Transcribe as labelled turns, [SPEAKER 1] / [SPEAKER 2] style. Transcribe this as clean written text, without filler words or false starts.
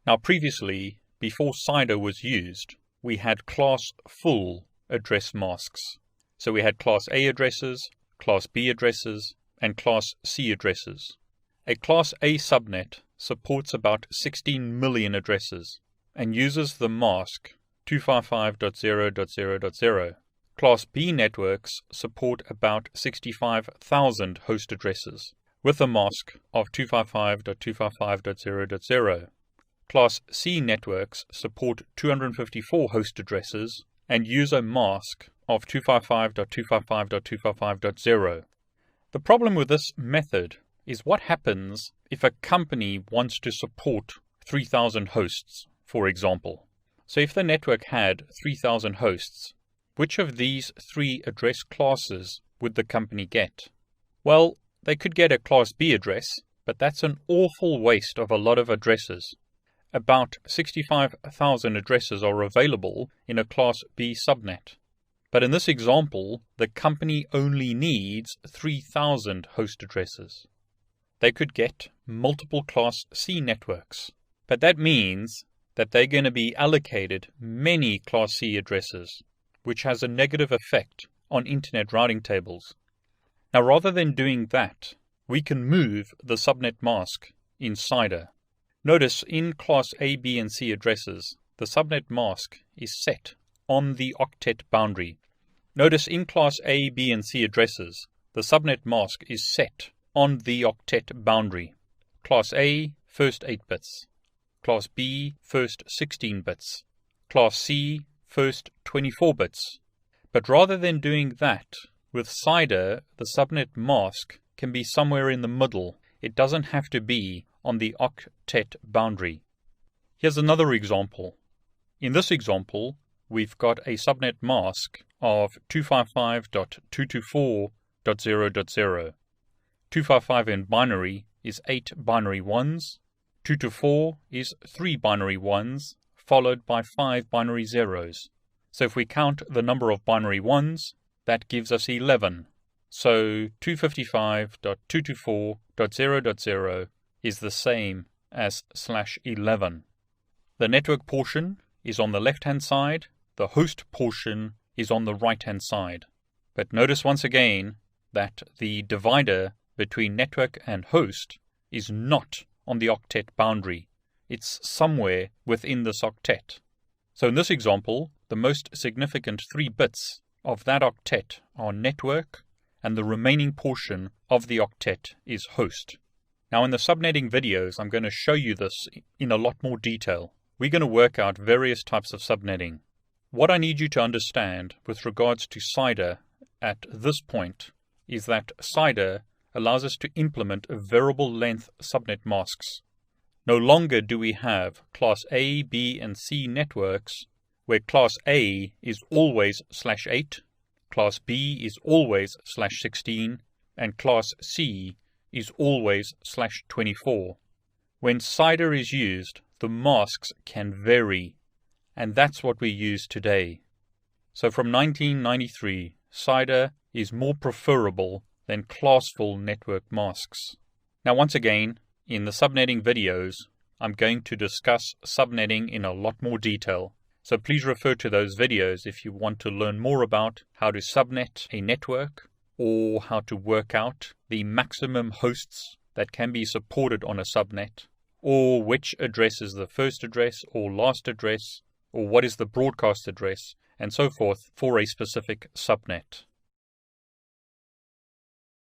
[SPEAKER 1] Now previously, before CIDR was used, we had class full address masks. So we had class A addresses, class B addresses, and class C addresses. A class A subnet supports about 16 million addresses and uses the mask 255.0.0.0. Class B networks support about 65,000 host addresses with a mask of 255.255.0.0. Class C networks support 254 host addresses and use a mask of 255.255.255.0. The problem with this method is what happens if a company wants to support 3,000 hosts, for example. So if the network had 3,000 hosts, which of these three address classes would the company get? Well, they could get a Class B address, but that's an awful waste of a lot of addresses. About 65,000 addresses are available in a Class B subnet. But in this example, the company only needs 3,000 host addresses. They could get multiple Class C networks, but that means that they're going to be allocated many Class C addresses, which has a negative effect on Internet routing tables. Now, rather than doing that, we can move the subnet mask in CIDR. Notice in Class A, B, and C addresses, the subnet mask is set on the octet boundary. Notice in Class A, B, and C addresses, the subnet mask is set on the octet boundary. Class A, first 8 bits. Class B, first 16 bits. Class C, first 24 bits. But rather than doing that, with CIDR, the subnet mask can be somewhere in the middle. It doesn't have to be on the octet boundary. Here's another example. In this example, we've got a subnet mask of 255.224.0.0. 255 in binary is 8 binary 1s. 224 is 3 binary 1s, followed by 5 binary 0s. So if we count the number of binary 1s, that gives us 11. So 255.224.0.0 is the same as /11. The network portion is on the left-hand side, the host portion is on the right-hand side. But notice once again that the divider between network and host is not on the octet boundary. It's somewhere within this octet. So in this example, the most significant 3 bits of that octet are network, and the remaining portion of the octet is host. Now in the subnetting videos, I'm going to show you this in a lot more detail. We're going to work out various types of subnetting. What I need you to understand with regards to CIDR at this point is that CIDR allows us to implement variable length subnet masks. No longer do we have Class A, B, and C networks where Class A is always /8, Class B is always /16, and Class C is always /24. When CIDR is used, the masks can vary, and that's what we use today. So from 1993, CIDR is more preferable than classful network masks. Now once again, in the subnetting videos, I'm going to discuss subnetting in a lot more detail. So please refer to those videos if you want to learn more about how to subnet a network or how to work out the maximum hosts that can be supported on a subnet, or which address is the first address or last address, or what is the broadcast address, and so forth for a specific subnet.